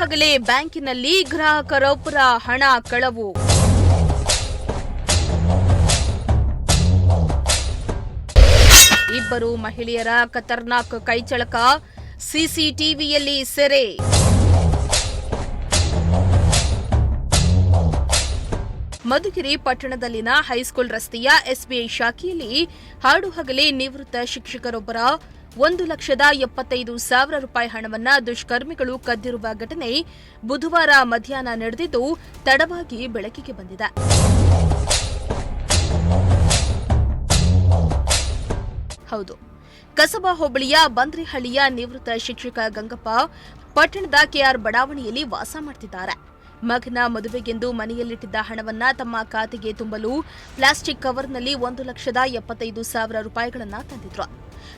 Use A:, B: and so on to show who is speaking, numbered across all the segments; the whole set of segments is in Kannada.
A: ಹಗಲೇ ಬ್ಯಾಂಕಿನಲ್ಲಿ ಗ್ರಾಹಕರೊಬ್ಬರ ಹಣ ಕಳವು. ಇಬ್ಬರು ಮಹಿಳೆಯರ ಖತರ್ನಾಕ್ ಕೈಚಳಕ, ಸಿಸಿಟಿವಿಯಲ್ಲಿ ಸೆರೆ. ಮಧುಗಿರಿ ಪಟ್ಟಣದಲ್ಲಿನ ಹೈಸ್ಕೂಲ್ ರಸ್ತೆಯ ಎಸ್ಬಿಐ ಶಾಖೆಯಲ್ಲಿ ಹಾಡುಹಗಲೇ ನಿವೃತ್ತ ಶಿಕ್ಷಕರೊಬ್ಬರ 1,75,000 ರೂಪಾಯಿ ಹಣವನ್ನ ದುಷ್ಕರ್ಮಿಗಳು ಕದ್ದಿರುವ ಘಟನೆ ಬುಧವಾರ ಮಧ್ಯಾಹ್ನ ನಡೆದಿದ್ದು ತಡವಾಗಿ ಬೆಳಕಿಗೆ ಬಂದಿದೆ. ಹೌದು, ಕಸಬಾ ಹೋಬಳಿಯ ಬಂದ್ರಿಹಳ್ಳಿಯ ನಿವೃತ್ತ ಶಿಕ್ಷಕ ಗಂಗಪ್ಪ ಪಟ್ಟಣದ ಕೆಆರ್ ಬಡಾವಣೆಯಲ್ಲಿ ವಾಸ ಮಾಡುತ್ತಿದ್ದಾರೆ. ಮಗನ ಮದುವೆಗೆಂದು ಮನೆಯಲ್ಲಿಟ್ಟಿದ್ದ ಹಣವನ್ನ ತಮ್ಮ ಖಾತೆಗೆ ತುಂಬಲು ಪ್ಲಾಸ್ಟಿಕ್ ಕವರ್ನಲ್ಲಿ 1,75,000 ರೂಪಾಯಿಗಳನ್ನು ತಂದಿದ್ರು.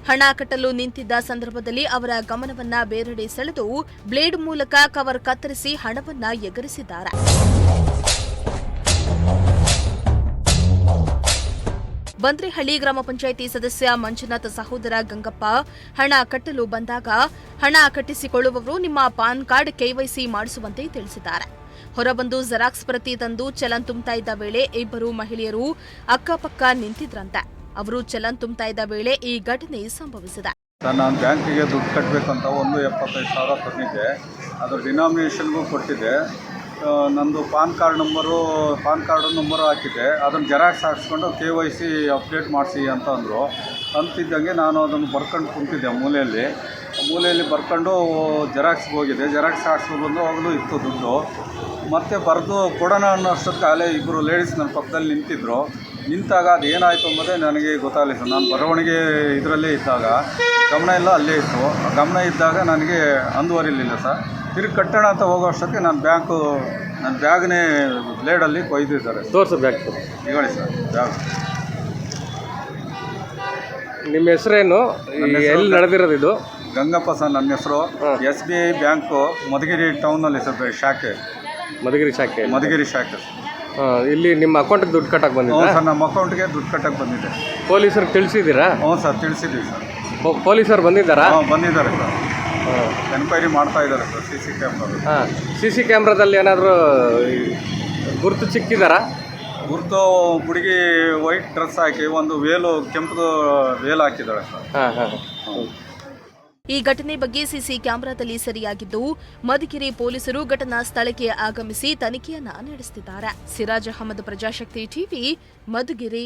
A: ಹಣ ಕಟ್ಟಲು ನಿಂತಿದ್ದ ಸಂದರ್ಭದಲ್ಲಿ ಅವರ ಗಮನವನ್ನ ಬೇರೆಡೆ ಸೆಳೆದು ಬ್ಲೇಡ್ ಮೂಲಕ ಕವರ್ ಕತ್ತರಿಸಿ ಹಣವನ್ನ ಎಗರಿಸಿದ್ದಾರೆ. ಬಂದ್ರಿಹಳ್ಳಿ ಗ್ರಾಮ ಪಂಚಾಯಿತಿ ಸದಸ್ಯ ಮಂಜುನಾಥ್ ಸಹೋದರ ಗಂಗಪ್ಪ ಹಣ ಕಟ್ಟಲು ಬಂದಾಗ ಹಣ ಕಟ್ಟಿಸಿಕೊಳ್ಳುವವರು ನಿಮ್ಮ ಪಾನ್ ಕಾರ್ಡ್ ಕೆವೈಸಿ ಮಾಡಿಸುವಂತೆ ತಿಳಿಸಿದ್ದಾರೆ. ಹೊರಬಂದು ಜೆರಾಕ್ಸ್ ಪ್ರತಿ ತಂದು ಚಲನ್ ತುಂಬುತ್ತಾ ಇದ್ದ ವೇಳೆ ಇಬ್ಬರು ಮಹಿಳೆಯರು ಅಕ್ಕಪಕ್ಕ ನಿಂತಿದ್ರಂತೆ. ಅವರು ಚಲನ್ ತುಂಬುತ್ತಾ ಇದ್ದ ವೇಳೆ ಈ ಘಟನೆ ಸಂಭವಿಸಿದೆ.
B: ನಾನು ಬ್ಯಾಂಕಿಗೆ ದುಡ್ಡು ಕಟ್ಟಬೇಕಂತ 1,75,000 ತಂದಿದ್ದೆ. ಅದರ ಡಿನಾಮಿನೇಷನ್ಗೂ ಕೊಟ್ಟಿದ್ದೆ. ನಂದು ಪಾನ್ ಕಾರ್ಡ್ ನಂಬರು ಹಾಕಿದ್ದೆ. ಅದನ್ನು ಜೆರಾಕ್ಸ್ ಹಾಕ್ಸ್ಕೊಂಡು KYC ಅಪ್ಡೇಟ್ ಮಾಡಿಸಿ ಅಂತ ಅಂದರು. ಅಂತಿದ್ದಂಗೆ ನಾನು ಅದನ್ನು ಬರ್ಕೊಂಡು ಕುಂತಿದ್ದೆ ಮೂಲೆಯಲ್ಲಿ ಬರ್ಕೊಂಡು ಜೆರಾಕ್ಸ್ಗೆ ಹೋಗಿದ್ದೆ. ಜೆರಾಕ್ಸ್ ಹಾಕ್ಸ್ಕೊಂಡು ಬಂದು ಹೋಗಲು ಇತ್ತು ದುಡ್ಡು. ಮತ್ತೆ ಬರೆದು ಕೊಡೋಣ ಅನ್ನೋಷ್ಟೊತ್ತಿಗೆ ಅಲ್ಲೇ ಇಬ್ಬರು ಲೇಡೀಸ್ ನನ್ನ ಪಕ್ಕದಲ್ಲಿ ನಿಂತಾಗ ಅದು ಏನಾಯಿತು ಎಂಬುದೇ ನನಗೆ ಗೊತ್ತಾಗಲಿಲ್ಲ ಸರ್. ನಾನು ಬರವಣಿಗೆ ಇದರಲ್ಲೇ ಇದ್ದಾಗ ಗಮನ ಎಲ್ಲ ಅಲ್ಲೇ ಇತ್ತು. ಗಮನ ಇದ್ದಾಗ ನನಗೆ ಅಂದುವರಿಲಿಲ್ಲ ಸರ್. ತಿರುಗಿ ಕಟ್ಟೋಣ ಅಂತ ಹೋಗೋ ಅಷ್ಟೊತ್ತಿಗೆ ನನ್ನ ಬ್ಯಾಗ್ನೇ ಬ್ಲೇಡಲ್ಲಿ ಕೊಯ್ದಿದ್ದಾರೆ.
C: ತೋರಿಸು ಬ್ಯಾಗ್
B: ಹೇಳಿ ಸರ್. ಬ್ಯಾಗ್
C: ನಿಮ್ಮ ಹೆಸರೇನು? ಎಲ್ಲಿ ನಡೆದಿರೋದು ಇದು?
B: ಗಂಗಪ್ಪ ಸರ್ ನನ್ನ ಹೆಸರು. SBI ಬ್ಯಾಂಕು ಮಧುಗಿರಿ ಟೌನಲ್ಲಿ ಸರ್ ಶಾಖೆ. ಮಧುಗಿರಿ ಶಾಖೆ.
C: ಇಲ್ಲಿ ನಿಮ್ಮ ಅಕೌಂಟ್ಗೆ ದುಡ್ಡು ಕಟ್ಟಕ್ಕೆ ಬಂದಿದ್ದೀರಾ?
B: ಹ್ಞೂ ಸರ್, ನಮ್ಮ ಅಕೌಂಟ್ಗೆ ದುಡ್ಡು ಕಟ್ಟಕ್ಕೆ ಬಂದಿದ್ದೆ.
C: ಪೊಲೀಸರಿಗೆ ತಿಳಿಸಿದ್ದೀರಾ?
B: ಹ್ಞೂ ಸರ್, ತಿಳಿಸಿದ್ದೀವಿ ಸರ್.
C: ಪೊಲೀಸರು ಬಂದಿದ್ದಾರಾ?
B: ಬಂದಿದ್ದಾರೆ ಸರ್. ಎನ್ಕ್ವೈರಿ ಮಾಡ್ತಾ ಇದ್ದಾರೆ ಸರ್.
C: CC ಕ್ಯಾಮ್ರಾದಲ್ಲಿ ಏನಾದರೂ ಗುರುತು ಸಿಕ್ಕಿದಾರಾ?
B: ಗುರುತು ಹುಡುಗಿ ವೈಟ್ ಡ್ರೆಸ್ ಹಾಕಿ ಒಂದು ಕೆಂಪು ವೇಲ್ ಹಾಕಿದ್ದಾಳೆ ಸರ್.
A: ಈ ಘಟನೆ ಬಗ್ಗೆ ಸಿಸಿ ಕ್ಯಾಮೆರಾದಲ್ಲಿ ಸೆರೆಯಾಗಿದ್ದು ಮಧುಗಿರಿ ಪೊಲೀಸರು ಘಟನಾ ಸ್ಥಳಕ್ಕೆ ಆಗಮಿಸಿ ತನಿಖೆಯನ್ನ ನಡೆಸುತ್ತಿದ್ದಾರೆ. ಸಿರಾಜ್ ಅಹಮದ್, ಪ್ರಜಾಶಕ್ತಿ ಟಿವಿ, ಮಧುಗಿರಿ.